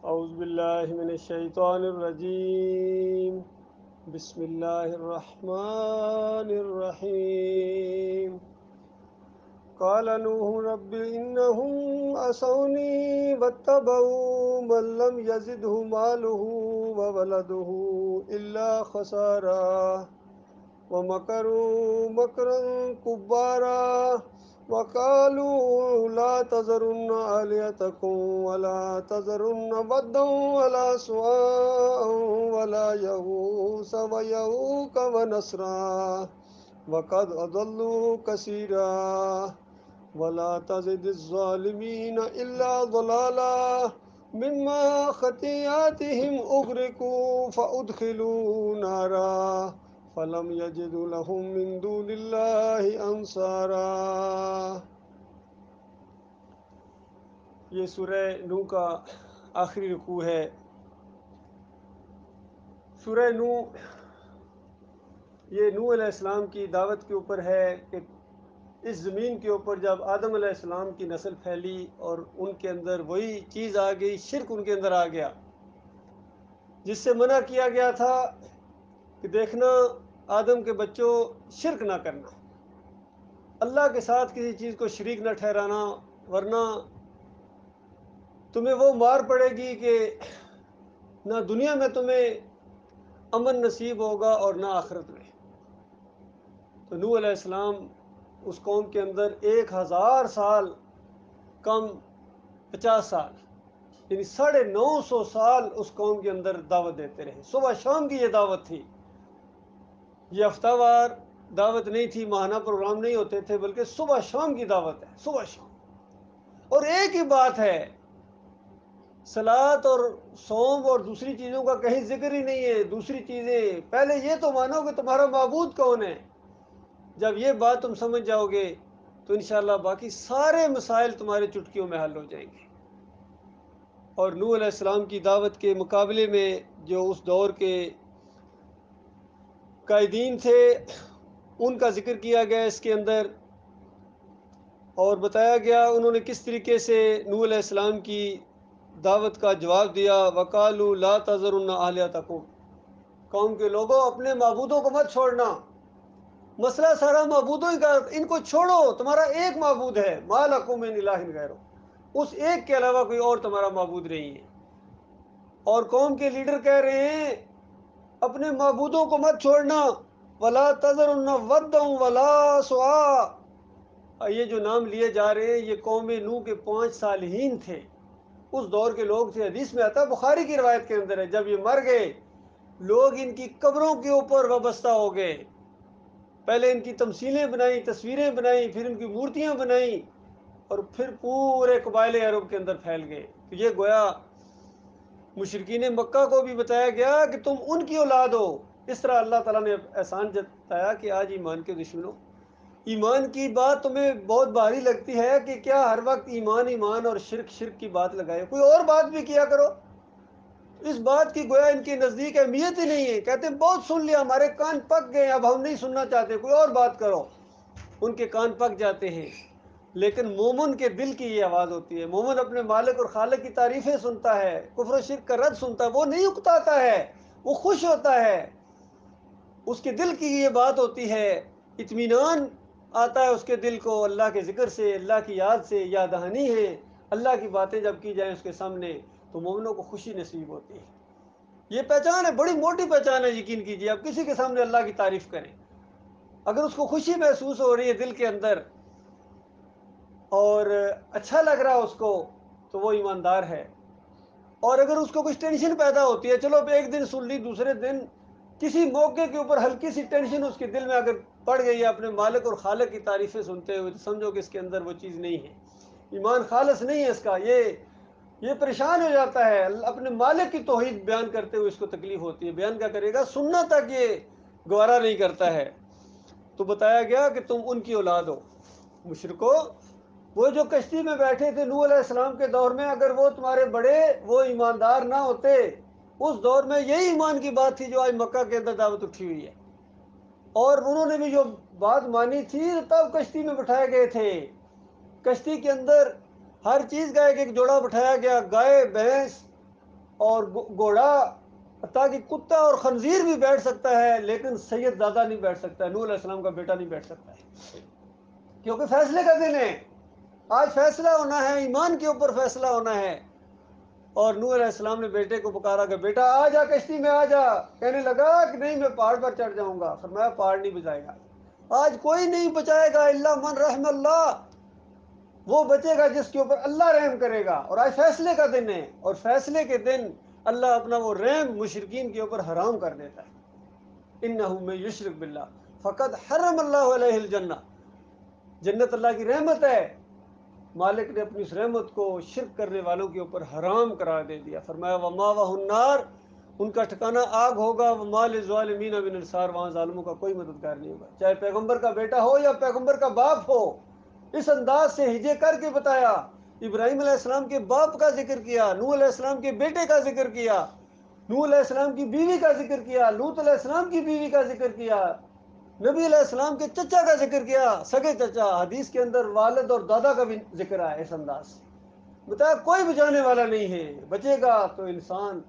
اعوذ باللہ من الشیطان الرجیم، بسم اللہ الرحمن الرحیم۔ قال نوح رب انہم عصونی واتبعوا من لم یزدہ مالہ وولدہ الا خسارا ومکروا مکرا کبارا وقالوا لا تذرن آلهتكم ولا تذرن ودا ولا سواعا ولا يغوث ويعوق ونسرا وقد أضلوا كثيرا ولا تزد الظالمين إلا ضلالا مما خطيئاتهم أغرقوا فأدخلوا نارا فلم يجدوا لهم من دون الله انصارا۔ یہ سورہ نوح کا آخری رکوع ہے۔ سورہ نوح یہ نوح علیہ السلام کی دعوت کے اوپر ہے کہ اس زمین کے اوپر جب آدم علیہ السلام کی نسل پھیلی اور ان کے اندر وہی چیز آ گئی، شرک ان کے اندر آ گیا، جس سے منع کیا گیا تھا کہ دیکھنا آدم کے بچوں شرک نہ کرنا، اللہ کے ساتھ کسی چیز کو شریک نہ ٹھہرانا، ورنہ تمہیں وہ مار پڑے گی کہ نہ دنیا میں تمہیں امن نصیب ہوگا اور نہ آخرت میں۔ تو نوح علیہ السلام اس قوم کے اندر 1000 سال کم 50 سال یعنی 950 سال اس قوم کے اندر دعوت دیتے رہے۔ صبح شام کی یہ دعوت تھی، یہ ہفتہ وار دعوت نہیں تھی، ماہانہ پروگرام نہیں ہوتے تھے، بلکہ صبح شام کی دعوت ہے، صبح شام۔ اور ایک ہی بات ہے، صلاۃ اور صوم اور دوسری چیزوں کا کہیں ذکر ہی نہیں ہے۔ دوسری چیزیں پہلے یہ تو مانو کہ تمہارا معبود کون ہے۔ جب یہ بات تم سمجھ جاؤ گے تو انشاءاللہ باقی سارے مسائل تمہارے چٹکیوں میں حل ہو جائیں گے۔ اور نوح علیہ السلام کی دعوت کے مقابلے میں جو اس دور کے قائدین تھے ان کا ذکر کیا گیا اس کے اندر، اور بتایا گیا انہوں نے کس طریقے سے نوح علیہ السلام کی دعوت کا جواب دیا۔ وَقَالُوا لَا تَذَرُنَّ آلِهَتَكُمْ، قوم کے لوگوں اپنے معبودوں کو مت چھوڑنا، مسئلہ سارا معبودوں ہی کا، ان کو چھوڑو، تمہارا ایک معبود ہے، مَا لَكُم مِّنْ إِلَٰهٍ غَيْرُهُ، اس ایک کے علاوہ کوئی اور تمہارا معبود نہیں ہے۔ اور قوم کے لیڈر کہہ رہے ہیں اپنے معبودوں کو مت چھوڑنا، وَلَا تَذَرُنَّ وَدًّا وَلَا سُوَاعًا، یہ جو نام لیے جا رہے ہیں یہ قوم نوح کے 5 صالحین تھے، اس دور کے لوگ تھے۔ حدیث میں آتا ہے، بخاری کی روایت کے اندر ہے، جب یہ مر گئے لوگ ان کی قبروں کے اوپر وابستہ ہو گئے، پہلے ان کی تمثیلیں بنائیں، تصویریں بنائیں، پھر ان کی مورتیاں بنائیں، اور پھر پورے قبائل عرب کے اندر پھیل گئے۔ تو یہ گویا مشرکین مکہ کو بھی بتایا گیا کہ تم ان کی اولاد ہو۔ اس طرح اللہ تعالیٰ نے احسان جتایا کہ آج ایمان کے دشمنوں، ایمان کی بات تمہیں بہت بھاری لگتی ہے کہ کیا ہر وقت ایمان ایمان اور شرک شرک کی بات لگائے، کوئی اور بات بھی کیا کرو۔ اس بات کی گویا ان کے نزدیک اہمیت ہی نہیں ہے، کہتے ہیں بہت سن لیا، ہمارے کان پک گئے، اب ہم نہیں سننا چاہتے، کوئی اور بات کرو۔ ان کے کان پک جاتے ہیں۔ لیکن مومن کے دل کی یہ آواز ہوتی ہے، مومن اپنے مالک اور خالق کی تعریفیں سنتا ہے، کفر و شرک کا رد سنتا ہے، وہ نہیں اکتاتا ہے، وہ خوش ہوتا ہے، اس کے دل کی یہ بات ہوتی ہے، اطمینان آتا ہے اس کے دل کو اللہ کے ذکر سے، اللہ کی یاد سے، یاد دہانی ہے، اللہ کی باتیں جب کی جائیں اس کے سامنے تو مومنوں کو خوشی نصیب ہوتی ہے۔ یہ پہچان ہے، بڑی موٹی پہچان ہے، یقین کیجیے۔ آپ کسی کے سامنے اللہ کی تعریف کریں، اگر اس کو خوشی محسوس ہو رہی ہے دل کے اندر اور اچھا لگ رہا ہے اس کو، تو وہ ایماندار ہے۔ اور اگر اس کو کچھ ٹینشن پیدا ہوتی ہے، چلو ایک دن سن لی، دوسرے دن کسی موقع کے اوپر ہلکی سی ٹینشن اس کے دل میں اگر پڑ گئی ہے اپنے مالک اور خالق کی تعریفیں سنتے ہوئے، تو سمجھو کہ اس کے اندر وہ چیز نہیں ہے، ایمان خالص نہیں ہے اس کا، یہ پریشان ہو جاتا ہے۔ اپنے مالک کی توحید بیان کرتے ہوئے اس کو تکلیف ہوتی ہے، بیان کیا کرے گا، سننا تک یہ گوارا نہیں کرتا ہے۔ تو بتایا گیا کہ تم ان کی اولاد ہو۔ مشرکو، وہ جو کشتی میں بیٹھے تھے نوح علیہ السلام کے دور میں، اگر وہ تمہارے بڑے وہ ایماندار نہ ہوتے، اس دور میں یہی ایمان کی بات تھی جو آج مکہ کے اندر دعوت اٹھی ہوئی ہے، اور انہوں نے بھی جو بات مانی تھی تب کشتی میں بٹھائے گئے تھے۔ کشتی کے اندر ہر چیز کا ایک ایک جوڑا بٹھایا گیا، گائے، بھینس، اور گھوڑا تاکہ کتا اور خنزیر بھی بیٹھ سکتا ہے، لیکن سید زادہ نہیں بیٹھ سکتا ہے، نوح علیہ السلام کا بیٹا نہیں بیٹھ سکتا ہے، کیونکہ فیصلے کا دن ہے، آج فیصلہ ہونا ہے، ایمان کے اوپر فیصلہ ہونا ہے۔ اور نوح علیہ السلام نے بیٹے کو پکارا کہ بیٹا آ جا کشتی میں آ جا، کہنے لگا کہ نہیں میں پہاڑ پر چڑھ جاؤں گا، فرمایا پہاڑ نہیں بچائے گا، آج کوئی نہیں بچائے گا الا من رحم اللہ، وہ بچے گا جس کے اوپر اللہ رحم کرے گا۔ اور آج فیصلے کا دن ہے، اور فیصلے کے دن اللہ اپنا وہ رحم مشرکین کے اوپر حرام کر دیتا ہے۔ انہ من یشرک باللہ فقد حرم اللہ علیہ الجنہ، جنت اللہ کی رحمت ہے، مالک نے اپنی اس رحمت کو شرک کرنے والوں کے اوپر حرام قرار دے دیا۔ فرمایا وَمَأْوَاهُ النَّارُ، ان کا ٹھکانہ آگ ہوگا، وَمَا لِلظَّالِمِينَ مِنْ أَنصَارٍ، وہاں ظالموں کا کوئی مددگار نہیں ہوگا، چاہے پیغمبر کا بیٹا ہو یا پیغمبر کا باپ ہو۔ اس انداز سے ہجے کر کے بتایا، ابراہیم علیہ السلام کے باپ کا ذکر کیا، نوح علیہ السلام کے بیٹے کا ذکر کیا، نوح علیہ السلام کی بیوی کا ذکر کیا، لوط علیہ السلام کی بیوی کا ذکر کیا، نبی علیہ السلام کے چچا کا ذکر کیا، سگے چچا، حدیث کے اندر والد اور دادا کا بھی ذکر ہے اس انداز سے۔ بتایا کوئی بچانے والا نہیں ہے، بچے گا تو انسان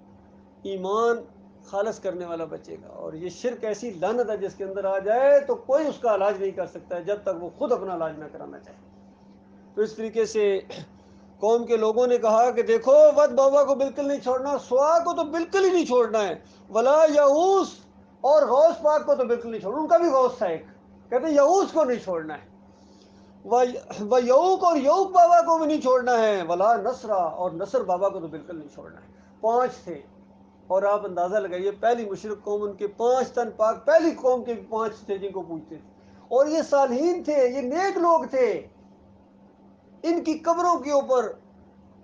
ایمان خالص کرنے والا بچے گا، اور یہ شرک ایسی لعنت ہے جس کے اندر آ جائے تو کوئی اس کا علاج نہیں کر سکتا ہے جب تک وہ خود اپنا علاج نہ کرانا چاہے۔ تو اس طریقے سے قوم کے لوگوں نے کہا کہ دیکھو ود بابا کو بالکل نہیں چھوڑنا، سوا کو تو بالکل ہی نہیں چھوڑنا ہے، ولا یعوس، اور غوث پاک کو تو بالکل نہیں چھوڑنا، ان کا بھی غوث تھا ایک، کہتے ہیں یعوس کو نہیں چھوڑنا ہے، و یعوق اور یعوق بابا کو بھی نہیں چھوڑنا ہے، ولا نصرہ، اور نصر بابا کو تو بالکل نہیں چھوڑنا ہے۔ 5 تھے، اور آپ اندازہ لگائیے پہلی مشرک قوم ان کے 5 تن پاک، پہلی قوم کے 5 تھے جن کو پوچھتے تھے، اور یہ صالحین تھے، یہ نیک لوگ تھے، ان کی قبروں کے اوپر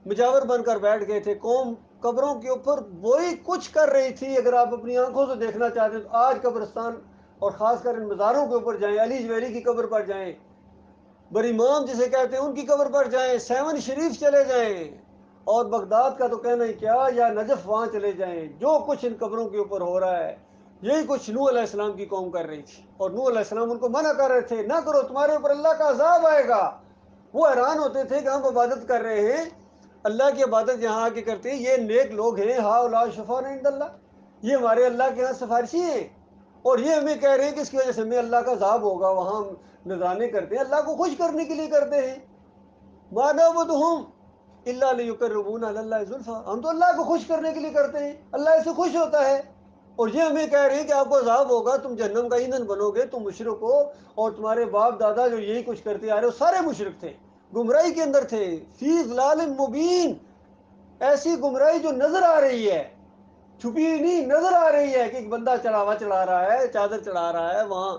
مجاور بن کر بیٹھ گئے تھے، قوم قبروں کے اوپر وہی کچھ کر رہی تھی۔ اگر آپ اپنی آنکھوں سے دیکھنا چاہتے ہیں تو آج قبرستان اور خاص کر ان مزاروں کے اوپر جائیں، علی جویری کی قبر پر جائیں، بریمام جسے کہتے ہیں ان کی قبر پر جائیں، سیون شریف چلے جائیں، اور بغداد کا تو کہنا ہی کیا، یا نجف وہاں چلے جائیں، جو کچھ ان قبروں کے اوپر ہو رہا ہے یہی کچھ نوح علیہ السلام کی قوم کر رہی تھی، اور نوح علیہ السلام ان کو منع کر رہے تھے، نہ کرو تمہارے اوپر اللہ کا عذاب آئے گا۔ وہ حیران ہوتے تھے کہ ہم عبادت کر رہے ہیں، اللہ کی عبادت یہاں آ کے کرتے ہیں، یہ نیک لوگ ہیں، ہؤلاء شفعاء عند اللہ، یہ ہمارے اللہ کے ہاں سفارشی ہیں، اور یہ ہمیں کہہ رہے ہیں کہ اس کی وجہ سے ہمیں اللہ کا عذاب ہوگا، وہاں ہم نذرانے کرتے ہیں، اللہ کو خوش کرنے کے لیے کرتے ہیں، ما نعبدہم الا لیقربونا الی اللہ زلفی، ہم تو اللہ کو خوش کرنے کے لیے کرتے ہیں، اللہ اس سے خوش ہوتا ہے، اور یہ ہمیں کہہ رہے ہیں کہ آپ کو عذاب ہوگا، تم جہنم کا ایندھن بنو گے، تم مشرک ہو، اور تمہارے باپ دادا جو یہی کچھ کرتے آ رہے ہو سارے مشرک تھے، گمراہی کے اندر تھے، فی ضلال مبین، ایسی گمراہی جو نظر آ رہی ہے، چھپی نہیں نظر آ رہی ہے، کہ ایک بندہ چڑھاوا چڑھا رہا ہے، چادر چڑھا رہا ہے، وہاں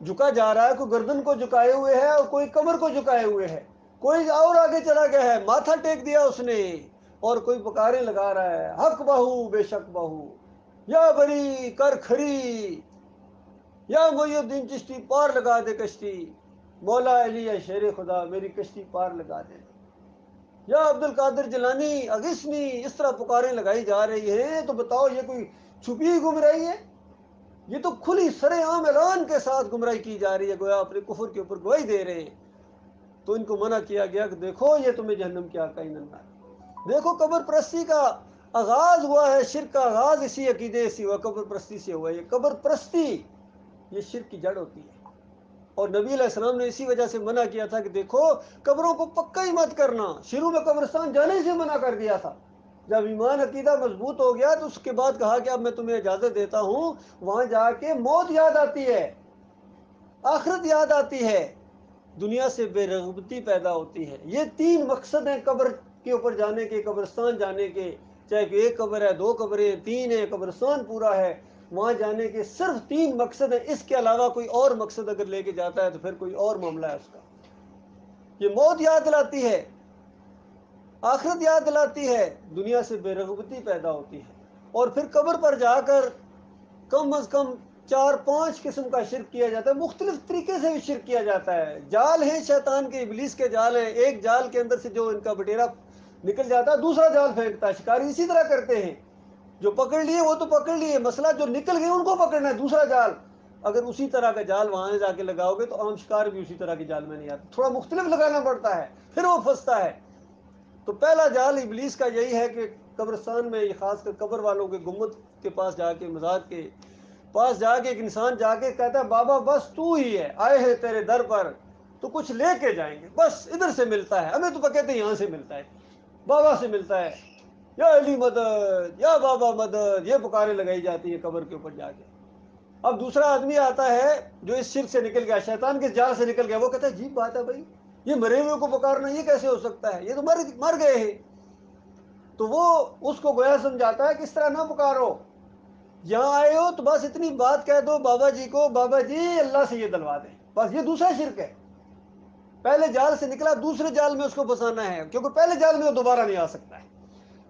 جھکا جا رہا ہے، کوئی گردن کو جھکائے ہوئے ہے اور کوئی کمر کو جھکائے ہوئے ہے، کوئی اور آگے چلا گیا ہے، ماتھا ٹیک دیا اس نے، اور کوئی پکارے لگا رہا ہے، حق بہو بے شک بہو، یا بری کر کھری، یا محی الدین چشتی پار لگا دے کشتی، مولا علی ہے شیر خدا میری کشتی پار لگا دے، یا عبد القادر جیلانی اغثنی، اس طرح پکاریں لگائی جا رہی ہیں، تو بتاؤ یہ کوئی چھپی گمراہی ہے؟ یہ تو کھلی سر عام اعلان کے ساتھ گمراہی کی جا رہی ہے، گویا اپنے کفر کے اوپر گواہی دے رہے ہیں۔ تو ان کو منع کیا گیا کہ دیکھو یہ تمہیں جہنم کی آگ کا ایندھن ہے۔ دیکھو قبر پرستی کا آغاز ہوا ہے، شرک کا آغاز اسی عقیدے سے ہوا، قبر پرستی سے ہوا، یہ قبر پرستی یہ شرک کی جڑ ہوتی ہے، اور نبی علیہ السلام نے اسی وجہ سے منع کیا تھا کہ دیکھو قبروں کو پکا ہی مت کرنا، شروع میں قبرستان جانے سے منع کر دیا تھا، جب ایمان عقیدہ مضبوط ہو گیا تو اس کے بعد کہا کہ اب میں تمہیں اجازت دیتا ہوں، وہاں جا کے موت یاد آتی ہے، آخرت یاد آتی ہے، دنیا سے بے رغبتی پیدا ہوتی ہے۔ یہ 3 مقصد ہیں قبر کے اوپر جانے کے، قبرستان جانے کے، چاہے کہ ایک قبر ہے، 2 قبریں، 3 ہے، قبرستان پورا ہے، وہاں جانے کے صرف 3 مقصد ہیں، اس کے علاوہ کوئی اور مقصد اگر لے کے جاتا ہے تو پھر کوئی اور معاملہ ہے اس کا۔ یہ موت یاد دلاتی ہے، آخرت یاد دلاتی ہے، دنیا سے بے رغبتی پیدا ہوتی ہے، اور پھر قبر پر جا کر کم از کم 4-5 قسم کا شرک کیا جاتا ہے، مختلف طریقے سے بھی شرک کیا جاتا ہے، جال ہیں شیطان کے، ابلیس کے جال ہیں، ایک جال کے اندر سے جو ان کا بٹیرا نکل جاتا ہے دوسرا جال پھینکتا ہے، شکاری اسی طرح کرتے ہیں، جو پکڑ لیے وہ تو پکڑ لیے، مسئلہ جو نکل گئے ان کو پکڑنا ہے، دوسرا جال، اگر اسی طرح کا جال وہاں جا کے لگاؤ گے تو عام شکار بھی اسی طرح کے جال میں نہیں آتا، تھوڑا مختلف لگانا پڑتا ہے، پھر وہ پھنستا ہے۔ تو پہلا جال ابلیس کا یہی ہے کہ قبرستان میں، خاص کر قبر والوں کے گنبد کے پاس جا کے، مزار کے پاس جا کے ایک انسان جا کے کہتا ہے بابا بس تو ہی ہے، آئے ہیں تیرے در پر، تو کچھ لے کے جائیں گے، بس ادھر سے ملتا ہے ہمیں، تو کہتے ہیں یہاں سے ملتا ہے، بابا سے ملتا ہے، یا علی مدد، یا بابا مدد، یہ پکاریں لگائی جاتی ہے قبر کے اوپر جا کے۔ اب دوسرا آدمی آتا ہے جو اس شرک سے نکل گیا، شیطان کے جال سے نکل گیا، وہ کہتا ہے عجیب بات ہے بھائی، یہ مرے ہوئے کو پکارنا یہ کیسے ہو سکتا ہے، یہ تو مر گئے ہیں۔ تو وہ اس کو گویا سمجھاتا ہے کہ اس طرح نہ پکارو، یہاں آئے ہو تو بس اتنی بات کہہ دو بابا جی کو، بابا جی اللہ سے یہ دلوا دیں، بس یہ دوسرا شرک ہے۔ پہلے جال سے نکلا، دوسرے جال میں اس کو پھنسانا ہے، کیونکہ پہلے جال میں وہ دوبارہ نہیں آ سکتا ہے۔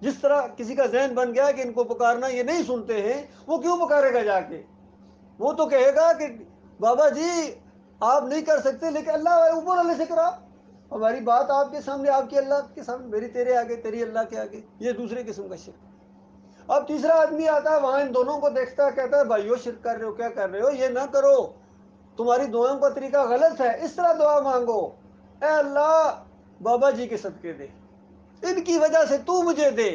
جس طرح کسی کا ذہن بن گیا کہ ان کو پکارنا یہ نہیں سنتے ہیں، وہ کیوں پکارے گا جا کے؟ وہ تو کہے گا کہ بابا جی آپ نہیں کر سکتے، لیکن اللہ اوپر والے سے کرا، ہماری بات آپ کے سامنے، آپ کی اللہ کے سامنے، میری تیرے آگے، تیری اللہ کے آگے۔ یہ دوسرے قسم کا شرک۔ اب تیسرا آدمی آتا ہے، وہاں ان دونوں کو دیکھتا ہے، کہتا ہے بھائیو شرک کر رہے ہو، کیا کر رہے ہو، یہ نہ کرو، تمہاری دعاؤں کا طریقہ غلط ہے، اس طرح دعا مانگو، اے اللہ بابا جی کے صدقے دے، ان کی وجہ سے تو مجھے دے۔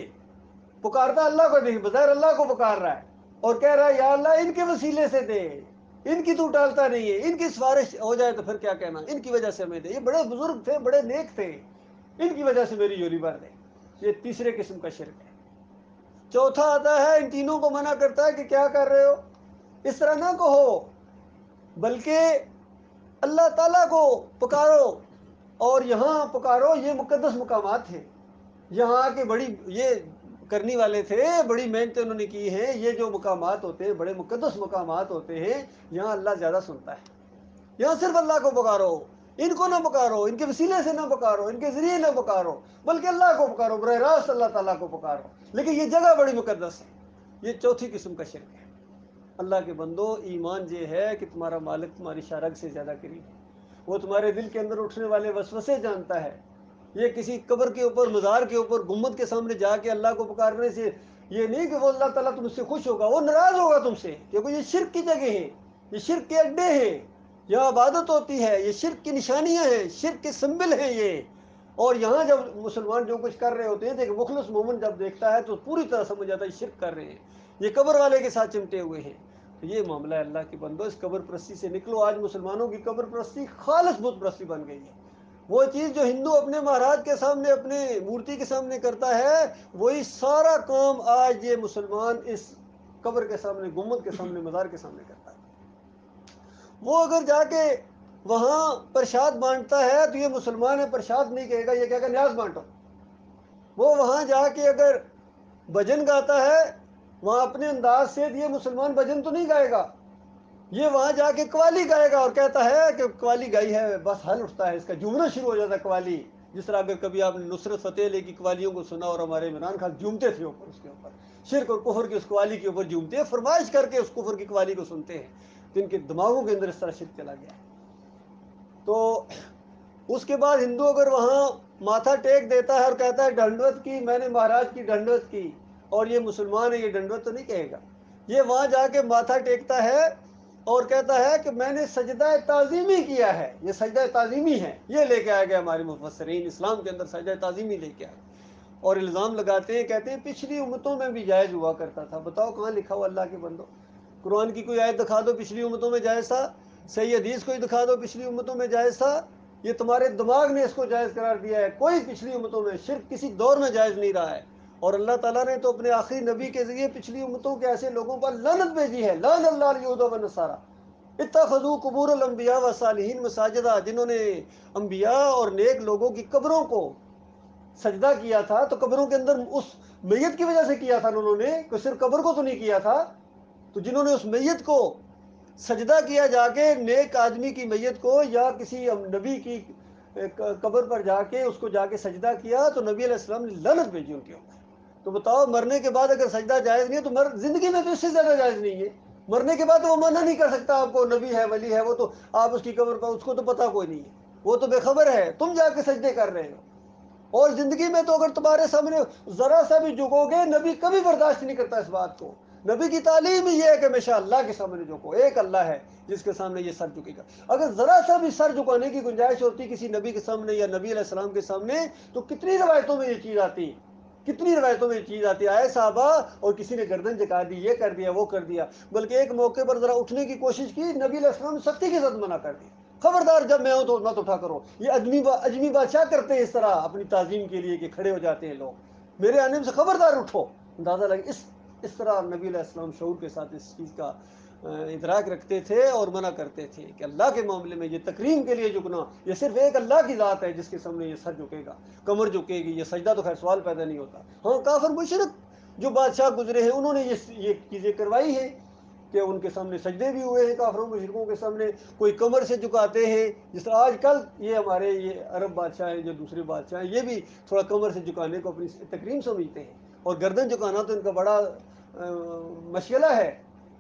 پکارتا اللہ کو نہیں، بظاہر اللہ کو پکار رہا ہے اور کہہ رہا ہے یا اللہ ان کے وسیلے سے دے، ان کی تو ٹالتا نہیں ہے، ان کی سفارش ہو جائے تو پھر کیا کہنا، ان کی وجہ سے ہمیں دے، یہ بڑے بزرگ تھے، بڑے نیک تھے، ان کی وجہ سے میری جھولی بھر دے۔ یہ تیسرے قسم کا شرک ہے۔ چوتھا آتا ہے، ان تینوں کو منع کرتا ہے کہ کیا کر رہے ہو، اس طرح نہ کہو، بلکہ اللہ تعالیٰ کو پکارو، اور یہاں پکارو، یہ مقدس مقامات ہیں، یہاں کے بڑی یہ کرنے والے تھے، بڑی محنتیں انہوں نے کی ہیں، یہ جو مقامات ہوتے ہیں بڑے مقدس مقامات ہوتے ہیں، یہاں اللہ زیادہ سنتا ہے، یہاں صرف اللہ کو پکارو، ان کو نہ پکارو، ان کے وسیلے سے نہ پکارو، ان کے ذریعے نہ پکارو، بلکہ اللہ کو پکارو، براہ راست اللہ تعالیٰ کو پکارو، لیکن یہ جگہ بڑی مقدس ہے۔ یہ چوتھی قسم کا شرک ہے۔ اللہ کے بندو، ایمان یہ ہے کہ تمہارا مالک تمہاری شرک سے زیادہ قریب ہے، وہ تمہارے دل کے اندر اٹھنے والے وسوسے جانتا ہے۔ یہ کسی قبر کے اوپر، مزار کے اوپر، گنبد کے سامنے جا کے اللہ کو پکارنے سے یہ نہیں کہ وہ اللہ تعالیٰ تم سے خوش ہوگا، وہ ناراض ہوگا تم سے، کیونکہ یہ شرک کی جگہ ہے، یہ شرک کے اڈے ہیں، یہاں عبادت ہوتی ہے، یہ شرک کی نشانیاں ہیں، شرک کے سمبل ہیں یہ۔ اور یہاں جب مسلمان جو کچھ کر رہے ہوتے ہیں، ایک مخلص مومن جب دیکھتا ہے تو پوری طرح سمجھ جاتا ہے یہ شرک کر رہے ہیں، یہ قبر والے کے ساتھ چمٹے ہوئے ہیں۔ تو یہ معاملہ ہے اللہ کی بندو، اس قبر پرستی سے نکلو۔ آج مسلمانوں کی قبر پرستی خالص بت پرستی بن گئی ہے۔ وہ چیز جو ہندو اپنے مہاراج کے سامنے، اپنے مورتی کے سامنے کرتا ہے، وہی سارا کام آج یہ مسلمان اس قبر کے سامنے، گنبد کے سامنے، مزار کے سامنے کرتا ہے۔ وہ اگر جا کے وہاں پرشاد بانٹتا ہے تو یہ مسلمان ہے، پرشاد نہیں کہے گا، یہ کہے گا نیاز بانٹو۔ وہ وہاں جا کے اگر بھجن گاتا ہے وہاں اپنے انداز سے، یہ مسلمان بھجن تو نہیں گائے گا، یہ وہاں جا کے قوالی گائے گا اور کہتا ہے کہ قوالی گائی ہے، بس حل اٹھتا ہے اس کا، جھومنا شروع ہو جاتا ہے قوالی۔ جس طرح اگر کبھی آپ نے نصرت فتح علی کی قوالیوں کو سنا، اور ہمارے عمران خان جھومتے تھے اوپر، اس کے اوپر شرک اور کفر کی اس قوالی کے اوپر جھومتے ہیں، فرمائش کر کے اس کفر کی قوالی کو سنتے ہیں، تو ان کے دماغوں کے اندر اس طرح شرک چلا گیا ہے۔ تو اس کے بعد ہندو اگر وہاں ماتھا ٹیک دیتا ہے اور کہتا ہے ڈنڈوت کی، میں نے مہاراج کی ڈنڈوت کی، اور یہ مسلمان ہے، یہ ڈنڈوت تو نہیں کہے گا، یہ وہاں جا کے ماتھا ٹیکتا ہے اور کہتا ہے کہ میں نے سجدہ تعظیمی کیا ہے، یہ سجدہ تعظیمی ہے، یہ لے کے آئے گئے ہمارے مفسرین اسلام کے اندر، سجدہ تعظیمی لے کے آئے، اور الزام لگاتے ہیں، کہتے ہیں پچھلی امتوں میں بھی جائز ہوا کرتا تھا۔ بتاؤ کہاں لکھا ہوا اللہ کے بندو؟ قرآن کی کوئی آیت دکھا دو پچھلی امتوں میں جائز تھا، صحیح حدیث کوئی دکھا دو پچھلی امتوں میں جائز تھا، یہ تمہارے دماغ نے اس کو جائز قرار دیا ہے۔ کوئی پچھلی امتوں میں شرک کسی دور میں جائز نہیں رہا ہے، اور اللہ تعالیٰ نے تو اپنے آخری نبی کے ذریعے پچھلی امتوں کے ایسے لوگوں پر لعنت بھیجی ہے، لعن اللہ الیہود والنصارى اتخذوا قبور الانبیاء والصالحین مساجدہ، جنہوں نے انبیاء اور نیک لوگوں کی قبروں کو سجدہ کیا تھا، تو قبروں کے اندر اس میت کی وجہ سے کیا تھا انہوں نے، کہ صرف قبر کو تو نہیں کیا تھا، تو جنہوں نے اس میت کو سجدہ کیا جا کے، نیک آدمی کی میت کو یا کسی نبی کی قبر پر جا کے اس کو جا کے سجدہ کیا، تو نبی علیہ السلام نے لعنت بھیجی ان کے اوپر۔ تو بتاؤ، مرنے کے بعد اگر سجدہ جائز نہیں ہے تو زندگی میں تو اس سے زیادہ جائز نہیں ہے۔ مرنے کے بعد تو وہ منع نہیں کر سکتا آپ کو، نبی ہے، ولی ہے، وہ تو آپ اس کی قبر پر، اس کو تو پتہ کوئی نہیں ہے، وہ تو بے خبر ہے، تم جا کے سجدے کر رہے ہو۔ اور زندگی میں تو اگر تمہارے سامنے ذرا سا بھی جھکو گے، نبی کبھی برداشت نہیں کرتا اس بات کو، نبی کی تعلیم ہی یہ ہے کہ ہمیشہ اللہ کے سامنے جھکو، ایک اللہ ہے جس کے سامنے یہ سر جھکے گا۔ اگر ذرا سا بھی سر جھکانے کی گنجائش ہوتی کسی نبی کے سامنے یا نبی علیہ السلام کے سامنے تو کتنی روایتوں میں یہ چیز آتی، کتنی روایتوں میں یہ چیز آتی، آئے صحابہ اور کسی نے گردن جھکا دی، یہ کر دیا وہ کر دیا، بلکہ ایک موقع پر ذرا اٹھنے کی کوشش کی، نبی علیہ السلام نے سختی کے ساتھ منع کر دی، خبردار جب میں ہوں تو مت اٹھا کرو۔ یہ اجمی بادشاہ کرتے ہیں اس طرح اپنی تعظیم کے لیے کہ کھڑے ہو جاتے ہیں لوگ، میرے آنے سے خبردار اٹھو۔ اندازہ لگے اس طرح نبی علیہ السلام شعور کے ساتھ اس چیز کا ادراک رکھتے تھے اور منع کرتے تھے کہ اللہ کے معاملے میں یہ تکریم کے لیے جھکنا، یہ صرف ایک اللہ کی ذات ہے جس کے سامنے یہ سر جھکے گا، کمر جھکے گی، یہ سجدہ تو خیر سوال پیدا نہیں ہوتا۔ ہاں کافر مشرک جو بادشاہ گزرے ہیں انہوں نے یہ چیزیں کروائی ہیں کہ ان کے سامنے سجدے بھی ہوئے ہیں، کافروں مشرکوں کے سامنے کوئی کمر سے جھکاتے ہیں، جس طرح آج کل یہ ہمارے یہ عرب بادشاہ ہیں جو دوسرے بادشاہ ہیں یہ بھی تھوڑا کمر سے جھکانے کو اپنی تکریم سمجھتے ہیں، اور گردن جھکانا تو ان کا بڑا مشغلہ ہے،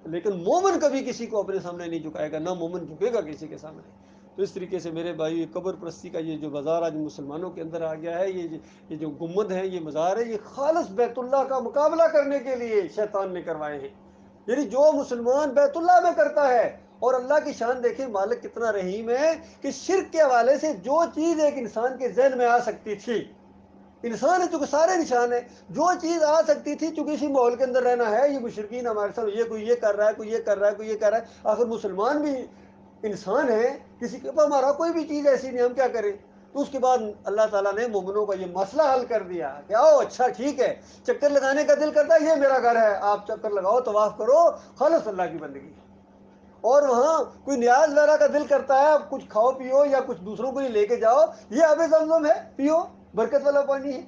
لیکن مومن کبھی کسی کو اپنے سامنے نہیں جھکائے گا، نہ مومن جھکے گا کسی کے سامنے۔ تو اس طریقے سے میرے بھائی یہ قبر پرستی کا یہ جو بازار آج مسلمانوں کے اندر آ گیا ہے، یہ جو گنبد ہے، یہ مزار ہے، یہ خالص بیت اللہ کا مقابلہ کرنے کے لیے شیطان نے کروائے ہیں۔ یعنی جو مسلمان بیت اللہ میں کرتا ہے، اور اللہ کی شان دیکھیں مالک کتنا رحیم ہے کہ شرک کے حوالے سے جو چیز ایک انسان کے ذہن میں آ سکتی تھی، انسان ہے چونکہ سارے نشان ہے، جو چیز آ سکتی تھی چونکہ اسی ماحول کے اندر رہنا ہے، یہ مشرکین ہمارے ساتھ یہ کوئی یہ کر رہا ہے، کوئی یہ کر رہا ہے، کوئی یہ کر رہا ہے، آخر مسلمان بھی انسان ہے، کسی کے پاس ہمارا کوئی بھی چیز ایسی نہیں، ہم کیا کریں؟ تو اس کے بعد اللہ تعالیٰ نے مومنوں کا یہ مسئلہ حل کر دیا کہ آؤ اچھا ٹھیک ہے، چکر لگانے کا دل کرتا ہے، یہ میرا گھر ہے، آپ چکر لگاؤ، طواف کرو، خالص اللہ کی بندگی۔ اور وہاں کوئی نیاز وغیرہ کا دل کرتا ہے، کچھ کھاؤ پیو یا کچھ دوسروں کو ہی لے کے جاؤ، یہ آب زمزم ہے، پیو، برکت والا پانی ہے۔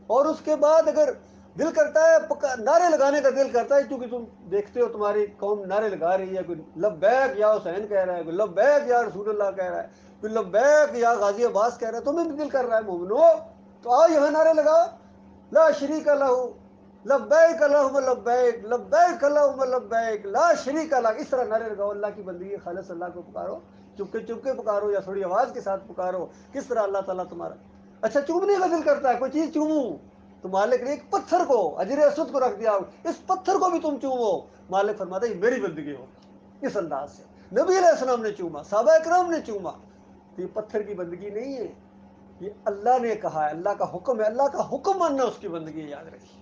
اور اس کے بعد اگر دل کرتا ہے نعرے لگانے کا دل کرتا ہے، کیونکہ تم دیکھتے ہو تمہاری قوم نعرے لگا رہی ہے، کوئی لبیک یا حسین کہہ رہا ہے، کوئی لبیک یا رسول اللہ کہہ رہا ہے، کوئی لبیک یا غازی عباس کہہ رہا ہے، تمہیں بھی دل کر رہا ہے مومنو تو آؤ یہاں نعرے لگاؤ، لا شریک لہ لبیک اللہم لبیک لبیک اللہم لبیک لا شریک لک، اس طرح نعرے لگاؤ، اللہ کی بندگی خالص اللہ کو پکارو، چپکے چپکے پکارو یا تھوڑی آواز کے ساتھ پکارو، کس طرح اللہ تعالیٰ تمہارا۔ اچھا چومنے کا دل کرتا ہے، کوئی چیز چوموں، تو مالک نے ایک پتھر کو، حجر اسود کو رکھ دیا، اس پتھر کو بھی تم چومو، مالک فرماتا ہے یہ میری بندگی ہو، اس انداز سے نبی علیہ السلام نے چوما، صحابہ اکرام نے چوما، تو یہ پتھر کی بندگی نہیں ہے، یہ اللہ نے کہا ہے، اللہ کا حکم ہے، اللہ کا حکم ماننا اس کی بندگی ہے، یاد رکھیے۔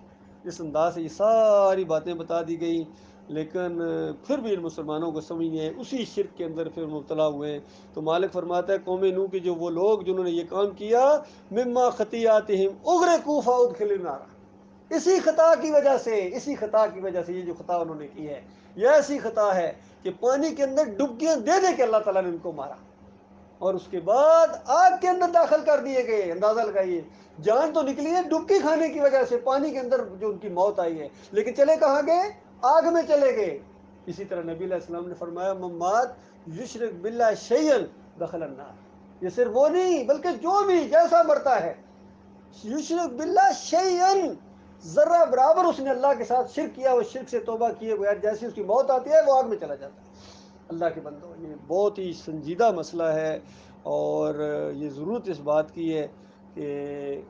اس انداز سے یہ ساری باتیں بتا دی گئی، لیکن پھر بھی ان مسلمانوں کو سمجھ نہیں ہے، اسی شرک کے اندر پھر مبتلا ہوئے۔ تو مالک فرماتا ہے قوم نوح کے جو وہ لوگ جنہوں نے یہ کام کیا، مما خطیاتہم اغرقوا فادخلوا النار، اسی خطا کی وجہ سے، اسی خطا کی وجہ سے، یہ جو خطا انہوں نے کی ہے یہ ایسی خطا ہے کہ پانی کے اندر ڈبکیاں دے دے کے اللہ تعالیٰ نے ان کو مارا، اور اس کے بعد آگ کے اندر داخل کر دیے گئے۔ اندازہ لگائیے، جان تو نکلی ہے ڈبکی کھانے کی وجہ سے، پانی کے اندر جو ان کی موت آئی ہے، لیکن چلے کہاں گئے؟ آگ میں چلے گئے۔ اسی طرح نبی علیہ السلام نے فرمایا ممات یشرک باللہ شیئا دخل النار، یہ صرف وہ نہیں بلکہ جو بھی جیسا مرتا ہے، یشرک باللہ شیئا، ذرہ برابر اس نے اللہ کے ساتھ شرک کیا، وہ شرک سے توبہ کیے بغیر جیسی اس کی موت آتی ہے وہ آگ میں چلا جاتا ہے۔ اللہ کے بندو، یہ بہت ہی سنجیدہ مسئلہ ہے، اور یہ ضرورت اس بات کی ہے کہ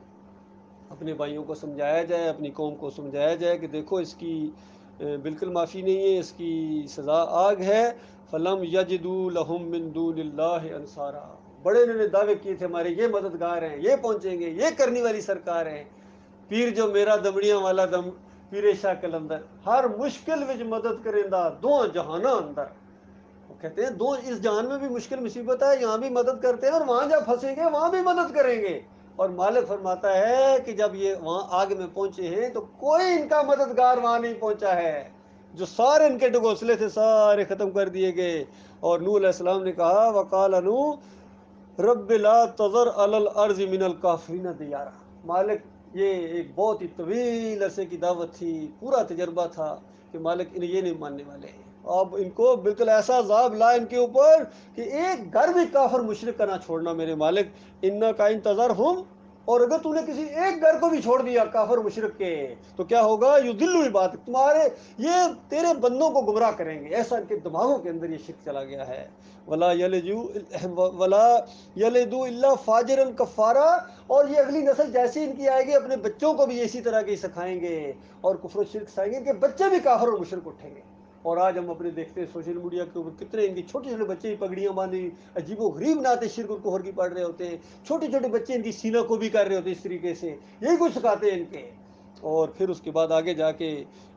اپنے بھائیوں کو سمجھایا جائے، اپنی قوم کو سمجھایا جائے کہ دیکھو اس کی بالکل معافی نہیں ہے، اس کی سزا آگ ہے۔ فلم یجدوا لہم من دون اللہ انصارا، بڑے انہوں نے دعوے کیے تھے ہمارے یہ مددگار ہیں، یہ پہنچیں گے، یہ کرنی والی سرکار ہیں، پیر جو میرا دمڑیاں والا دم، پیر شاہ کلندر، ہر مشکل وچ مدد کریندا دو جہاناں اندر، وہ کہتے ہیں دو اس جہان میں بھی مشکل مصیبت ہے، یہاں بھی مدد کرتے ہیں، اور وہاں جب پھنسیں گے وہاں بھی مدد کریں گے۔ اور مالک فرماتا ہے کہ جب یہ وہاں آگ میں پہنچے ہیں تو کوئی ان کا مددگار وہاں نہیں پہنچا ہے، جو سارے ان کے ڈگوسلے تھے سارے ختم کر دیے گئے۔ اور نوح علیہ السلام نے کہا وقال نوح رب لا تذر علی الارض من الکافرین دیارا، مالک یہ ایک بہت ہی طویل عرصے کی دعوت تھی، پورا تجربہ تھا کہ مالک انہیں یہ نہیں ماننے والے ہیں، اب ان کو بالکل ایسا عذاب لا ان کے اوپر کہ ایک گھر بھی کافر مشرک کا نہ چھوڑنا میرے مالک، ان کا انتظر ہم اور اگر تو نے کسی ایک گھر کو بھی چھوڑ دیا کافر مشرک کے تو کیا ہوگا؟ یضل عبادک، تمہارے یہ تیرے بندوں کو گمراہ کریں گے. ایسا ان کے دماغوں کے اندر یہ شرک چلا گیا ہے. ولا یلدو الا فاجرا کفارا، اور یہ اگلی نسل جیسی ان کی آئے گی اپنے بچوں کو بھی اسی طرح کے سکھائیں گے اور کفر و شرک سکھائیں گے، ان کے بچے بھی کافر اور مشرک اٹھیں گے. اور آج ہم اپنے دیکھتے ہیں سوشل میڈیا کے اوپر کتنے ان کے چھوٹے چھوٹے بچے پگڑیاں باندھی عجیب و غریب ناتے شرک اور کفر کی پڑھ رہے ہوتے ہیں. چھوٹے چھوٹے بچے ان کی سینہ کو بھی کر رہے ہوتے ہیں اس طریقے سے. یہی کچھ سکھاتے ہیں ان کے. اور پھر اس کے بعد آگے جا کے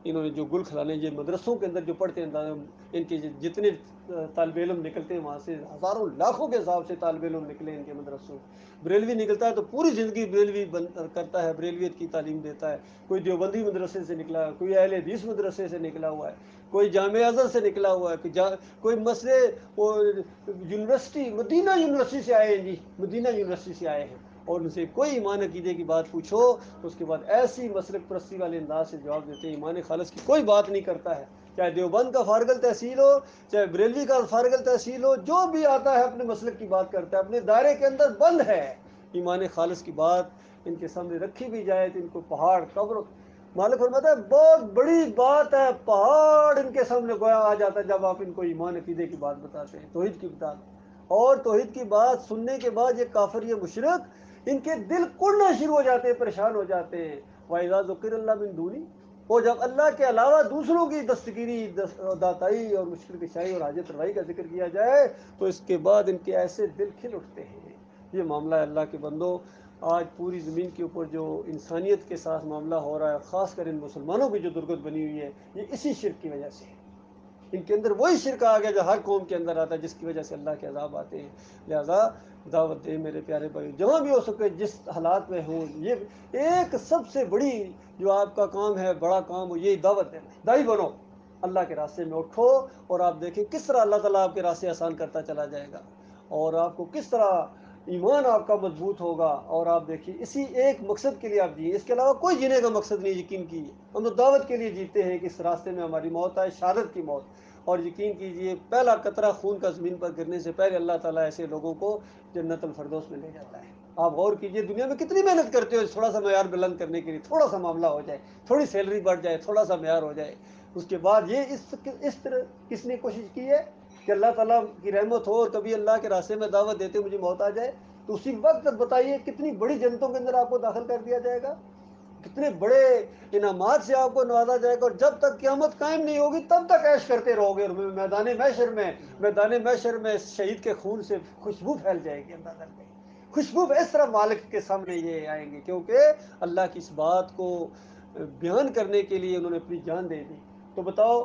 انہوں نے جو گل کھلانے، یہ مدرسوں کے اندر جو پڑھتے ہیں ان کے جتنے طالب علم نکلتے ہیں وہاں سے ہزاروں لاکھوں کے حساب سے طالب علم نکلے ان کے مدرسوں. بریلوی نکلتا ہے تو پوری زندگی بریلوی کرتا ہے، بریلویت کی تعلیم دیتا ہے. کوئی دیوبندی مدرسے سے نکلا ہے، کوئی اہل حدیث مدرسے سے نکلا ہوا ہے، کوئی جامع ازہر سے نکلا ہوا ہے، کوئی یونیورسٹی مدینہ یونیورسٹی سے آئے ہیں جی، مدینہ یونیورسٹی سے آئے ہیں. اور ان سے کوئی ایمان عقیدے کی بات پوچھو تو اس کے بعد ایسی مسلک پرستی والے انداز سے جواب دیتے ہیں، ایمان خالص کی کوئی بات نہیں کرتا ہے. چاہے دیوبند کا فارغ التحصیل ہو، چاہے بریلوی کا فارغ التحصیل ہو، جو بھی آتا ہے اپنے مسلک کی بات کرتا ہے، اپنے دائرے کے اندر بند ہے. ایمان خالص کی بات ان کے سامنے رکھی بھی جائے تو ان کو پہاڑ قبر، مالک فرماتا ہے بہت بڑی بات ہے، پہاڑ ان کے سامنے گویا آ جاتا ہے جب آپ ان کو ایمان عقیدے کی بات بتاتے ہیں، توحید کی بات. اور توحید کی بات سننے کے بعد یہ کافر، یہ مشرک، ان کے دل کڑنا شروع ہو جاتے ہیں، پریشان ہو جاتے ہیں. وَإِذَا ذُكِرَ اللَّهُ مِن دُونِهِ، اور جب اللہ کے علاوہ دوسروں کی دستگیری، داتائی اور مشکل کشائی اور حاجت روائی کا ذکر کیا جائے تو اس کے بعد ان کے ایسے دل کھل اٹھتے ہیں. یہ معاملہ ہے اللہ کے بندو. آج پوری زمین کے اوپر جو انسانیت کے ساتھ معاملہ ہو رہا ہے، خاص کر ان مسلمانوں کی جو درگت بنی ہوئی ہے، یہ اسی شرک کی وجہ سے ہے. ان کے اندر وہی شرک آ گیا جو ہر قوم کے اندر آتا ہے، جس کی وجہ سے اللہ کے عذاب آتے ہیں. لہذا دعوت دیں میرے پیارے بھائی، جہاں بھی ہو سکے جس حالات میں ہوں، یہ ایک سب سے بڑی جو آپ کا کام ہے، بڑا کام ہو، یہی دعوت دینا. دائی بنو، اللہ کے راستے میں اٹھو، اور آپ دیکھیں کس طرح اللہ تعالیٰ آپ کے راستے آسان کرتا چلا جائے گا، اور آپ کو کس طرح ایمان آپ کا مضبوط ہوگا. اور آپ دیکھیے اسی ایک مقصد کے لیے آپ جیے، اس کے علاوہ کوئی جینے کا مقصد نہیں. یقین کیجیے ہم تو دعوت کے لیے جیتے ہیں کہ اس راستے میں ہماری موت آئے، شہادت کی موت. اور یقین کیجیے پہلا قطرہ خون کا زمین پر گرنے سے پہلے اللہ تعالیٰ ایسے لوگوں کو جنت الفردوس میں لے جاتا ہے. آپ غور کیجیے دنیا میں کتنی محنت کرتے ہو تھوڑا سا معیار بلند کرنے کے لیے، تھوڑا سا معاملہ ہو جائے، تھوڑی سیلری بڑھ جائے، تھوڑا سا معیار ہو جائے. اس کے بعد یہ اس طرح کس نے کوشش کی ہے کہ اللہ تعالیٰ کی رحمت ہو اور کبھی اللہ کے راستے میں دعوت دیتے مجھے موت آ جائے، تو اسی وقت بتائیے کتنی بڑی جنتوں کے اندر آپ کو داخل کر دیا جائے گا، کتنے بڑے انعامات سے آپ کو نوازا جائے گا. اور جب تک قیامت قائم نہیں ہوگی تب تک عیش کرتے رہو گے. اور میدان محشر میں شہید کے خون سے خوشبو پھیل جائے گی. اندازہ کریں خوشبو اس طرح مالک کے سامنے یہ آئیں گے، کیونکہ اللہ کی اس بات کو بیان کرنے کے لیے انہوں نے اپنی جان دے دی. تو بتاؤ،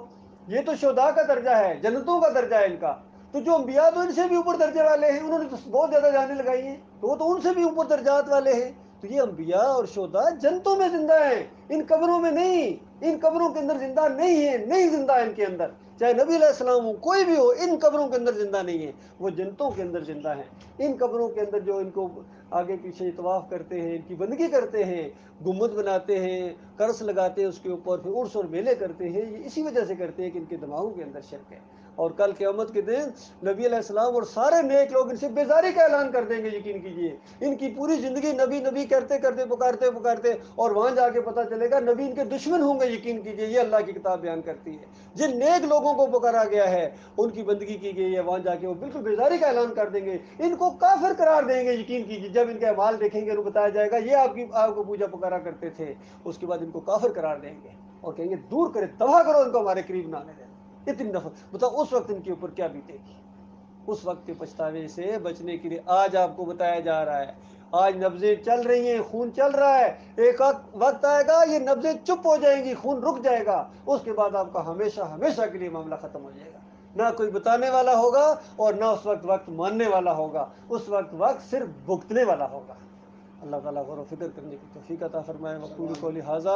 یہ تو شہداء کا درجہ ہے، جنتوں کا درجہ ہے ان کا. تو جو انبیاء تو ان سے بھی اوپر درجے والے ہیں، انہوں نے تو بہت زیادہ جانیں لگائی ہیں، تو وہ تو ان سے بھی اوپر درجات والے ہیں. تو یہ انبیاء اور شہداء جنتوں میں زندہ ہیں، ان قبروں میں نہیں. ان قبروں کے اندر زندہ نہیں ہیں، نہیں زندہ ان کے اندر، چاہے نبی علیہ السلام ہو، کوئی بھی ہو، ان قبروں کے اندر زندہ نہیں ہے، وہ جنتوں کے اندر زندہ ہیں. ان قبروں کے اندر جو ان کو آگے پیچھے طواف کرتے ہیں، ان کی بندگی کرتے ہیں، گنبد بناتے ہیں، قرص لگاتے ہیں اس کے اوپر، پھر عرس اور میلے کرتے ہیں، یہ اسی وجہ سے کرتے ہیں کہ ان کے دماغوں کے اندر شرک ہے. اور کل قیامت کے دن نبی علیہ السلام اور سارے نیک لوگ ان سے بیزاری کا اعلان کر دیں گے. یقین کیجیے ان کی پوری زندگی نبی نبی کرتے کرتے پکارتے اور وہاں جا کے پتہ چلے گا نبی ان کے دشمن ہوں گے. یقین کیجیے یہ اللہ کی کتاب بیان کرتی ہے. جن نیک لوگوں کو پکارا گیا ہے، ان کی بندگی کی گئی ہے، وہاں جا کے وہ بالکل بیزاری کا اعلان کر دیں گے، ان کو کافر قرار دیں گے. یقین کیجیے جب ان کے اعمال دیکھیں گے، ان کو بتایا جائے گا یہ آپ کو پوجا پکارا کرتے تھے، اس کے بعد ان کو کافر قرار دیں گے اور کہیں گے دور کرے، تباہ کرو، ان کو ہمارے قریب نہ آنے دیں. اتنی نفرت، بتاؤ اس وقت ان کے اوپر کیا بیتے گی. اس وقت کے پچھتاوے سے بچنے کے لیے آج آپ کو بتایا جا رہا ہے. آج نبضیں چل رہی ہیں، خون چل رہا ہے، ایک وقت آئے گا یہ نبضیں چپ ہو جائیں گی، خون رک جائے گا، اس کے بعد آپ کا ہمیشہ ہمیشہ کے لیے معاملہ ختم ہو جائے گا. نہ کوئی بتانے والا ہوگا اور نہ اس وقت ماننے والا ہوگا. اس وقت صرف بھگتنے والا ہوگا. اللہ تعالیٰ غور و فکر کرنے کی توفیق عطا فرمائے. وقول قولی ھذا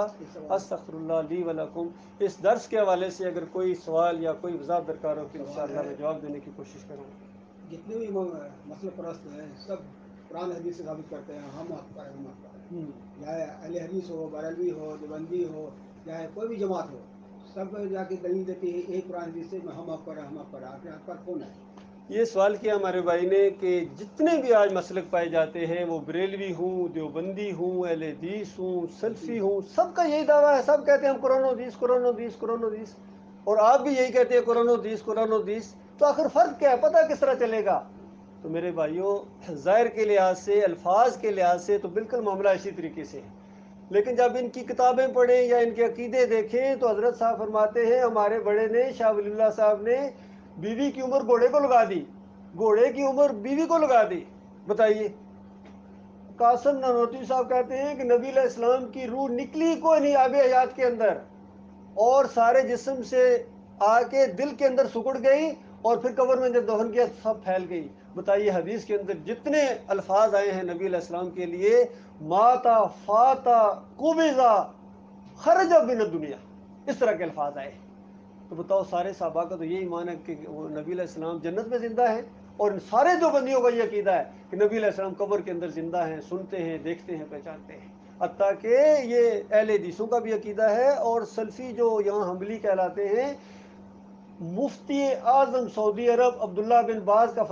استغفر اللہ لی ولکم. اس درس کے حوالے سے اگر کوئی سوال یا کوئی وضاحت درکار ہو تو انشاءاللہ میں جواب دینے کی کوشش کروں گا. جتنے بھی مسئلہ پرست ہیں سب قرآن حدیث سے ثابت کرتے ہیں ہم آپ پر ہم آپ پر، چاہے اہل حدیث ہو، بریلوی ہو، دیوبندی ہو، چاہے کوئی بھی جماعت ہو، سب جا کے دلیل دیتی ہے ایک قرآن حدیث سے ہم آپ پر ہم آپ پر. آپ پر کون ہے؟ یہ سوال کیا ہمارے بھائی نے کہ جتنے بھی آج مسلک پائے جاتے ہیں، وہ بریلوی ہوں، دیوبندی ہوں، اہل حدیث ہوں، سلفی ہوں، سب کا یہی دعویٰ ہے، سب کہتے ہیں ہم قرآن و حدیث، قرآن و حدیث، قرآن و حدیث، اور آپ بھی یہی کہتے ہیں قرآن و حدیث، قرآن و حدیث، تو آخر فرق کیا ہے؟ پتہ کس طرح چلے گا؟ تو میرے بھائیوں، ظاہر کے لحاظ سے، الفاظ کے لحاظ سے تو بالکل معاملہ اسی طریقے سے ہے، لیکن جب ان کی کتابیں پڑھیں یا ان کے عقیدے دیکھیں تو حضرت صاحب فرماتے ہیں، ہمارے بڑے نے، شاہ ولی اللہ صاحب نے، بیوی کی عمر گھوڑے کو لگا دی، گھوڑے کی عمر بیوی کو لگا دی، بتائیے۔ قاسم نانوتوی صاحب کہتے ہیں کہ نبی علیہ السلام کی روح نکلی کوئی نہیں آب حیات کے اندر، اور سارے جسم سے آ کے دل کے اندر سکڑ گئی، اور پھر قبر میں جب دفن کیا سب پھیل گئی۔ بتائیے، حدیث کے اندر جتنے الفاظ آئے ہیں نبی علیہ السلام کے لیے، ماتا، فاتا، قبضا، خرج من الدنیا، اس طرح کے الفاظ آئے۔ تو بتاؤ، سارے صحابہ کا تو یہی ایمان ہے کہ وہ نبی علیہ السلام جنت میں زندہ ہیں، اور ان سارے جو بندیوں کا یہ عقیدہ ہے کہ نبی علیہ السلام قبر کے اندر زندہ ہیں، سنتے ہیں، دیکھتے ہیں، پہچانتے ہیں۔ حتیٰ کہ یہ اہل حدیثوں کا بھی عقیدہ ہے، اور سلفی جو یہاں حنبلی کہلاتے ہیں، مفتی اعظم سعودی عرب عبداللہ بن باز کا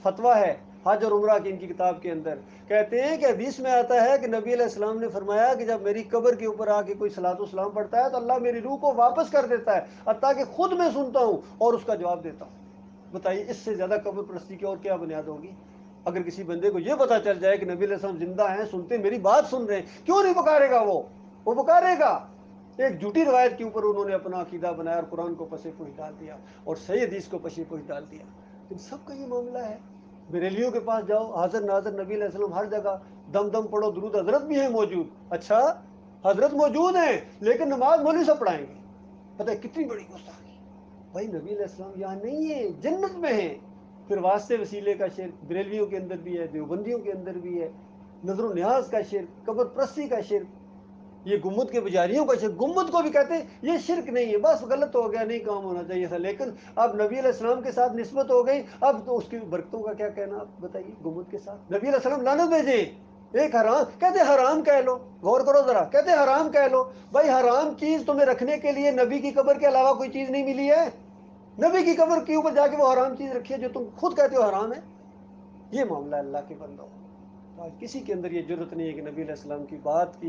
فتویٰ ہے حج اور عمرہ کی ان کی کتاب کے اندر، کہتے ہیں کہ حدیث میں آتا ہے کہ نبی علیہ السلام نے فرمایا کہ جب میری قبر کے اوپر آ کے کوئی صلاۃ والسلام پڑھتا ہے تو اللہ میری روح کو واپس کر دیتا ہے، حتیٰ کہ خود میں سنتا ہوں اور اس کا جواب دیتا ہوں۔ بتائیے، اس سے زیادہ قبر پرستی کی اور کیا بنیاد ہوگی؟ اگر کسی بندے کو یہ پتا چل جائے کہ نبی علیہ السلام زندہ ہیں، سنتے میری بات سن رہے ہیں، کیوں نہیں پکارے گا؟ وہ پکارے گا۔ ایک جھوٹی روایت کے اوپر انہوں نے اپنا عقیدہ بنایا اور قرآن کو پسے پوش ڈال دیا، اور صحیح حدیث کو پسے پوش ڈال دیا۔ ان سب کا یہ معاملہ ہے۔ بریلیوں کے پاس جاؤ، حاضر ناظر نبی علیہ السلام ہر جگہ، دم دم پڑھو، درود حضرت بھی ہیں موجود۔ اچھا، حضرت موجود ہیں، لیکن نماز مولوی سے پڑھائیں گے۔ پتہ ہے کتنی بڑی گستاخی! بھائی نبی علیہ السلام یہاں نہیں ہے، جنت میں ہیں۔ پھر واسطے وسیلے کا شرک بریلویوں کے اندر بھی ہے، دیوبندیوں کے اندر بھی ہے، نظر و نیاز کا شرک، قبر پرستی کا شرک، یہ گمبد کے پجاریوں کا شرک۔ گمبد کو بھی کہتے ہیں یہ شرک نہیں ہے، بس غلط ہو گیا، نہیں کام ہونا چاہیے تھا، لیکن اب نبی علیہ السلام کے ساتھ نسبت ہو گئی، اب تو اس کی برکتوں کا کیا کہنا؟ آپ بتائیے، گمبد کے ساتھ نبی علیہ السلام لعنت بھیجیں، ایک حرام کہتے حرام کہہ لو، غور کرو ذرا، کہتے حرام کہہ لو۔ بھائی حرام چیز تمہیں رکھنے کے لیے نبی کی قبر کے علاوہ کوئی چیز نہیں ملی ہے؟ نبی کی قبر کے اوپر جا کے وہ حرام چیز رکھی ہے جو تم خود کہتے ہو حرام ہے؟ یہ معاملہ اللہ کے بندوں۔ تو آج کسی کے اندر یہ جرت نہیں ہے کہ نبی علیہ السلام کی بات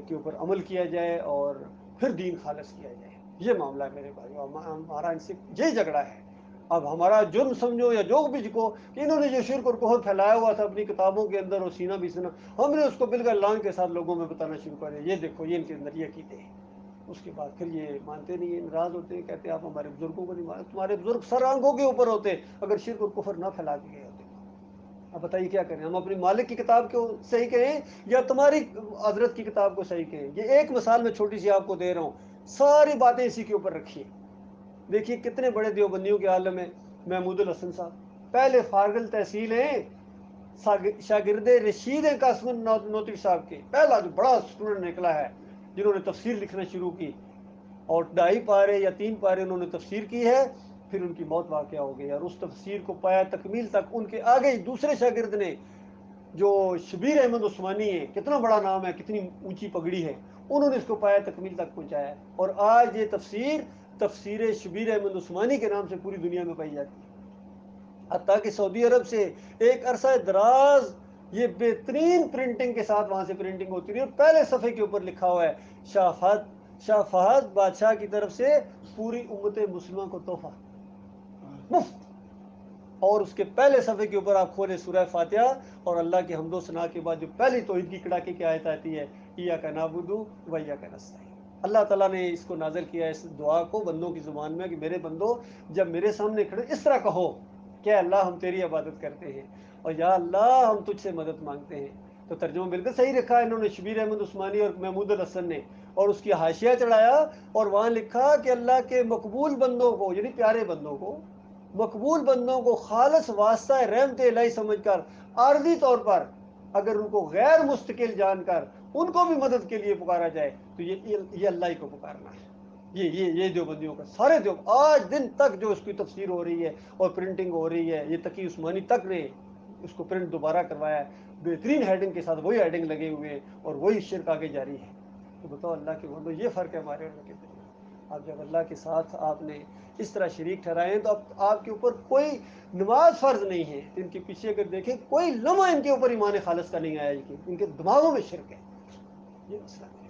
کے اوپر عمل کیا جائے اور پھر دین خالص کیا جائے۔ یہ معاملہ ہے میرے بھائیو، ہمارا ان سے یہی جھگڑا ہے۔ اب ہمارا جرم سمجھو یا جو بھی کو کہ انہوں نے جو شرک اور کفر پھیلایا ہوا تھا اپنی کتابوں کے اندر اور سینہ بھی سنا، ہم نے اس کو بالکل اعلان کے ساتھ لوگوں میں بتانا شروع کر دیا، یہ دیکھو یہ ان کے اندر یہ عقیدے ہیں۔ اس کے بعد پھر یہ مانتے نہیں ہیں، ناراض ہوتے ہیں، کہتے ہیں آپ ہمارے بزرگوں کو نہیں مانتے، تمہارے بزرگ سر آنکھوں کے اوپر ہوتے اگر شرک اور کفر نہ پھیلا کے گئے ہوتے۔ اب بتائیے کیا کریں؟ ہم اپنی مالک کی کتاب کو صحیح کہیں یا تمہاری حضرت کی کتاب کو صحیح کہیں؟ یہ ایک مثال میں چھوٹی سی آپ کو دے رہا ہوں، ساری باتیں اسی کے اوپر رکھیے۔ دیکھیے کتنے بڑے دیوبندیوں کے عالم ہیں محمود الحسن صاحب، پہلے فارغ تحصیل ہیں، شاگرد رشید ہیں قاسم نانوتوی صاحب کے، پہلا جو بڑا اسٹوڈنٹ نکلا ہے جنہوں نے تفسیر لکھنا شروع کی، اور 2.5 پارے یا 3 پارے انہوں نے تفسیر کی ہے، پھر ان کی موت واقع ہو گئی، اور اس تفسیر کو پایا تکمیل تک ان کے آگے ہی دوسرے شاگرد نے جو شبیر احمد عثمانی ہے، کتنا بڑا نام ہے، کتنی اونچی پگڑی ہے، انہوں نے اس کو پایا تکمیل تک پہنچایا ہے، اور آج یہ تفسیر شبیر احمد عثمانی کے نام سے پوری دنیا میں پائی جاتی ہے۔ حتیٰ کہ سعودی عرب سے ایک عرصہ دراز یہ بہترین پرنٹنگ کے ساتھ وہاں سے پرنٹنگ ہوتی رہی، اور پہلے صفحے کے اوپر لکھا ہوا ہے شاہ فہد بادشاہ کی طرف سے پوری امت مسلمہ کو تحفہ مفت، اور اس کے پہلے صفحے کے اوپر آپ کھولے سورہ فاتحہ، اور اللہ کے حمد و ثنا کے بعد جو پہلی توحید کی کڑاکے کی آیت آتی ہے، ایاک نعبد و ایاک نستعین۔ اللہ تعالیٰ نے اس کو نازل کیا ہے، اس دعا کو بندوں کی زبان میں، کہ میرے بندو جب میرے سامنے کھڑے اس طرح کہو کہ اللہ ہم تیری عبادت کرتے ہیں، اور یا اللہ ہم تجھ سے مدد مانگتے ہیں۔ تو ترجمہ بالکل صحیح رکھا ہے انہوں نے، شبیر احمد عثمانی اور محمود الحسن نے، اور اس کی حاشیہ چڑھایا، اور وہاں لکھا کہ اللہ کے مقبول بندوں کو، یعنی پیارے بندوں کو، مقبول بندوں کو خالص واسطہ رحمت الہی سمجھ کر عارضی طور پر اگر ان کو غیر مستقل جان کر ان کو بھی مدد کے لیے پکارا جائے تو یہ اللہ ہی کو پکارنا ہے۔ یہ دیوبندیوں کا سارے آج دن تک جو اس کی تفسیر ہو رہی ہے اور پرنٹنگ ہو رہی ہے، یہ تقی عثمانی تک نے اس کو پرنٹ دوبارہ کروایا ہے، بہترین ہیڈنگ کے ساتھ وہی ہیڈنگ لگے ہوئے ہیں، اور وہی شرک آگے جاری ہے۔ تو بتاؤ اللہ کے بندو، یہ فرق ہے ہمارے اور ان کے درمیان۔ آپ جب اللہ کے ساتھ آپ نے اس طرح شریک ٹھہرائے ہیں تو اب آپ کے اوپر کوئی نماز فرض نہیں ہے. ان کے پیچھے اگر دیکھیں کوئی لمحہ ان کے اوپر ایمان خالص کا نہیں آیا، کہ ان کے دماغوں میں شرک ہے. یہ مسئلہ ہے.